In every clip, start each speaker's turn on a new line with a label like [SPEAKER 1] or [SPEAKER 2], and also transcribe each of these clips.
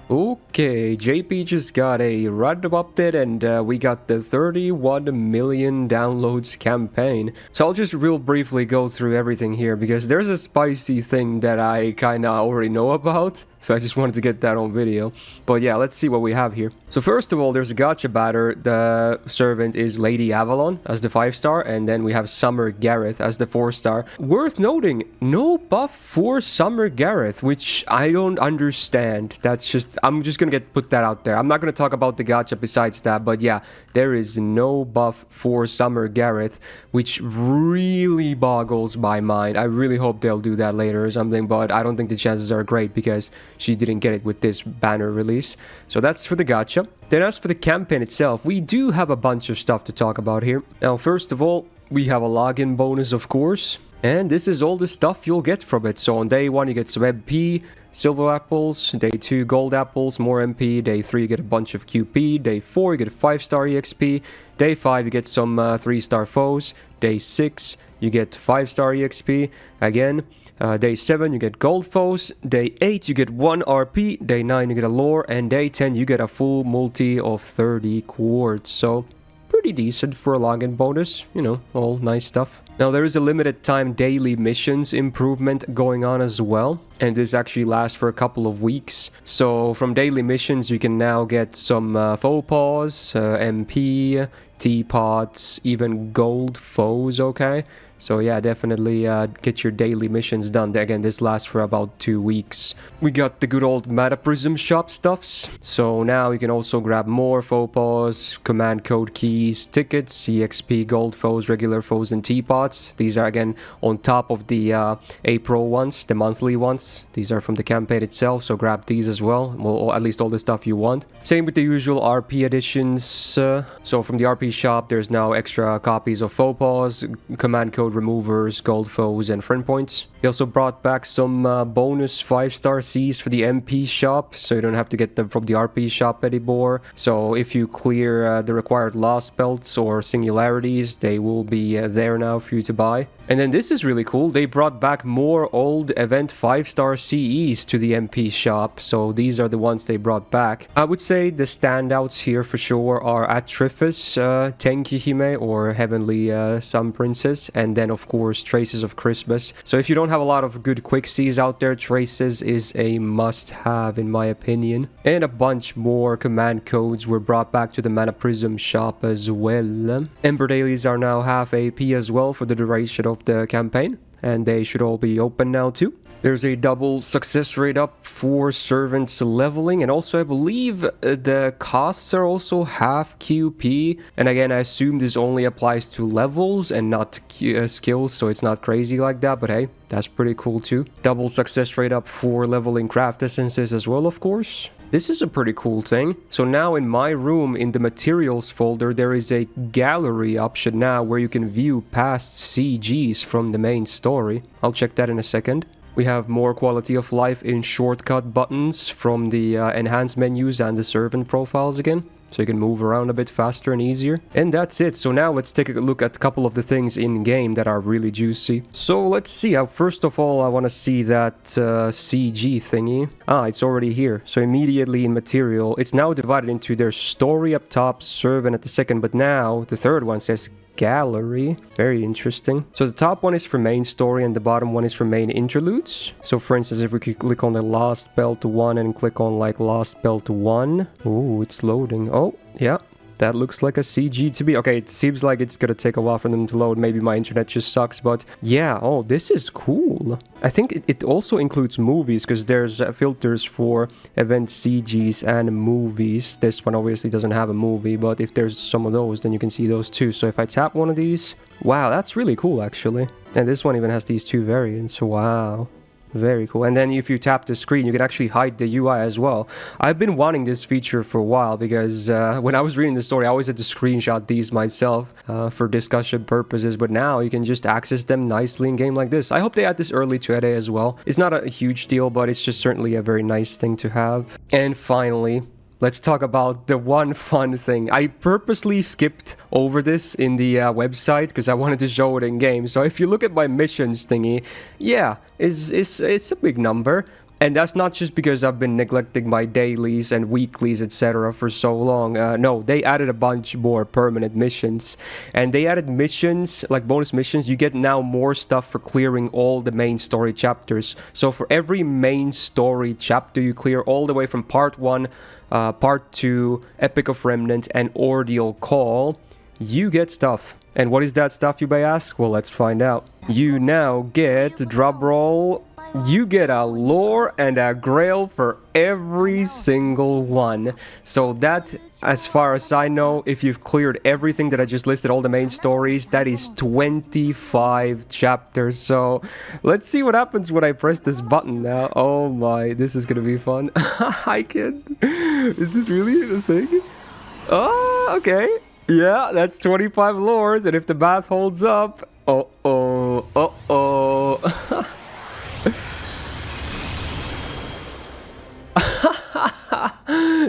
[SPEAKER 1] Okay, JP just got a random update and we got the 31 million downloads campaign. So I'll just real briefly go through everything here because there's a spicy thing that I kinda already know about. So I just wanted to get that on video. But yeah, let's see what we have here. So first of all, there's a gacha batter. The servant is Lady Avalon as the 5-star. And then we have Summer Gareth as the 4-star. Worth noting, no buff for Summer Gareth, which I don't understand. That's just, I'm just gonna put that out there. I'm not gonna talk about the gacha besides that. But yeah, there is no buff for Summer Gareth, which really boggles my mind. I really hope they'll do that later or something. But I don't think the chances are great because she didn't get it with this banner release. So that's for the gacha. Then as for the campaign itself, we do have a bunch of stuff to talk about here. Now, first of all, we have a login bonus, of course. And this is all the stuff you'll get from it. So on day 1, you get some MP, silver apples. Day 2, gold apples, more MP. Day 3, you get a bunch of QP. Day 4, you get a 5-star EXP. Day 5, you get some 3-star foes. Day 6, you get 5-star EXP. Again. Day 7, you get gold foes. Day 8, you get 1 RP. Day 9, you get a lore. And day 10, you get a full multi of 30 quartz. So, pretty decent for a login bonus. You know, all nice stuff. Now, there is a limited time daily missions improvement going on as well. And this actually lasts for a couple of weeks. So, from daily missions, you can now get some faux paws, MP, teapots, even gold foes, okay? So yeah, definitely get your daily missions done. Again, this lasts for about 2 weeks. We got the good old Meta Prism shop stuffs. So now you can also grab more faux paws, command code keys, tickets, EXP, gold foes, regular foes, and teapots. These are again on top of the April ones, the monthly ones. These are from the campaign itself, so grab these as well. Well, at least all the stuff you want. Same with the usual RP additions. So from the RP shop, there's now extra copies of faux paws, command code removers, gold foes, and friend points. They also brought back some bonus 5-star Cs for the MP shop, so you don't have to get them from the RP shop anymore. So if you clear the required lost belts or singularities, they will be there now for you to buy. And then this is really cool. They brought back more old event 5-star CEs to the MP shop. So these are the ones they brought back. I would say the standouts here for sure are Atrifus, Tenki Hime or Heavenly Sun Princess, and then of course Traces of Christmas. So if you don't have a lot of good quick Cs out there, Traces is a must-have in my opinion. And a bunch more command codes were brought back to the Mana Prism shop as well. Ember Dailies are now half AP as well for the duration of the campaign, and they should all be open now too. There's a double success rate up for servants leveling, and also I believe the costs are also half QP. And again, I assume this only applies to levels and not skills, so it's not crazy like that, but hey, that's pretty cool too. Double success rate up for leveling craft essences as well, of course. This is a pretty cool thing. So now in my room, in the materials folder, there is a gallery option now where you can view past CGs from the main story. I'll check that in a second. We have more quality of life in shortcut buttons from the enhanced menus and the servant profiles again. So you can move around a bit faster and easier. And that's it. So now let's take a look at a couple of the things in game that are really juicy. So let's see. First of all, I want to see that CG thingy. It's already here. So immediately in material, it's now divided into their story up top, servant at the second. But now the third one says gallery. Very interesting. So the top one is for main story and the bottom one is for main interludes. So for instance, if we could click on the Lost Belt 1 and click on like Lost Belt 1. Ooh, it's loading. Oh, yeah. That looks like a CG to me. Okay, it seems like it's gonna take a while for them to load. Maybe my internet just sucks, but yeah. Oh, this is cool. I think it also includes movies because there's filters for event CGs and movies. This one obviously doesn't have a movie, but if there's some of those, then you can see those too. So if I tap one of these, wow, that's really cool actually. And this one even has these two variants. Wow. Very cool. And then if you tap the screen, you can actually hide the UI as well. I've been wanting this feature for a while because when I was reading the story, I always had to screenshot these myself for discussion purposes. But now you can just access them nicely in game like this. I hope they add this early to EDE as well. It's not a huge deal, but it's just certainly a very nice thing to have. And finally, let's talk about the one fun thing. I purposely skipped over this in the website because I wanted to show it in game. So if you look at my missions thingy, yeah, it's a big number. And that's not just because I've been neglecting my dailies and weeklies, etc. for so long. No, they added a bunch more permanent missions. And they added missions, like bonus missions. You get now more stuff for clearing all the main story chapters. So for every main story chapter you clear all the way from Part 1, Part 2, Epic of Remnant, and Ordeal Call, you get stuff. And what is that stuff, you may ask? Well, let's find out. You now get, drumroll, you get a lore and a grail for every single one. So that, as far as I know, if you've cleared everything that I just listed, all the main stories, that is 25 chapters. So let's see what happens when I press this button now. Oh my, this is gonna be fun. I can. Is this really a thing? Oh, okay. Yeah, that's 25 lores, and if the math holds up... Uh-oh, uh-oh...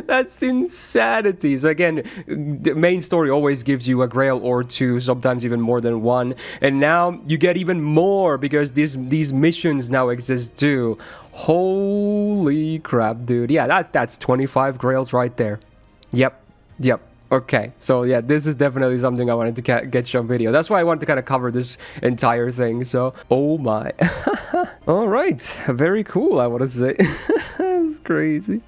[SPEAKER 1] That's insanity. So again, the main story always gives you a grail or two, sometimes even more than one. And now you get even more because these missions now exist too. Holy crap, dude. Yeah, that's 25 grails right there. Yep. Okay, so yeah, this is definitely something I wanted to get you on video. That's why I wanted to kind of cover this entire thing, so... Oh my. Alright, very cool, I want to say. That's crazy.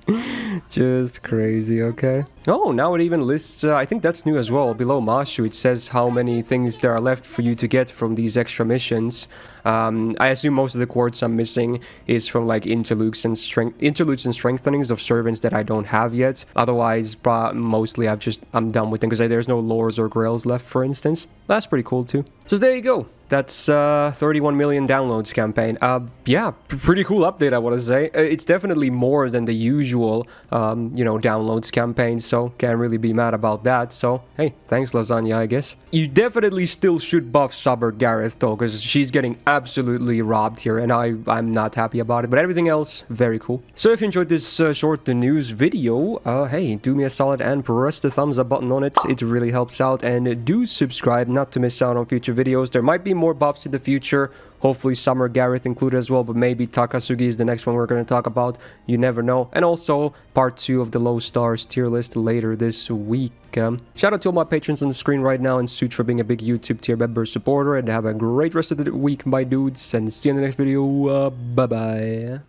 [SPEAKER 1] Just crazy, okay. Oh, now it even lists... I think that's new as well. Below Mashu, it says how many things there are left for you to get from these extra missions. I assume most of the quartz I'm missing is from like interludes and strengthenings of servants that I don't have yet. Otherwise, mostly I'm done with them because there's no lores or grails left, for instance. That's pretty cool too. So there you go. That's 31 million downloads campaign. Yeah, pretty cool update, I want to say. It's definitely more than the usual, you know, downloads campaign, so can't really be mad about that. So, hey, thanks, Lasagna, I guess. You definitely still should buff Summer Gareth, though, because she's getting absolutely robbed here, and I'm not happy about it. But everything else, very cool. So if you enjoyed this short news video, hey, do me a solid and press the thumbs up button on it. It really helps out. And do subscribe not to miss out on future videos. There might be more buffs in the future, hopefully Summer Gareth included as well, but maybe Takasugi is the next one we're going to talk about. You never know. And also part 2 of the low stars tier list later this week. Shout out to all my patrons on the screen right now, and Suits for being a big YouTube tier member supporter, and have a great rest of the week, my dudes, and see you in the next video. Bye bye.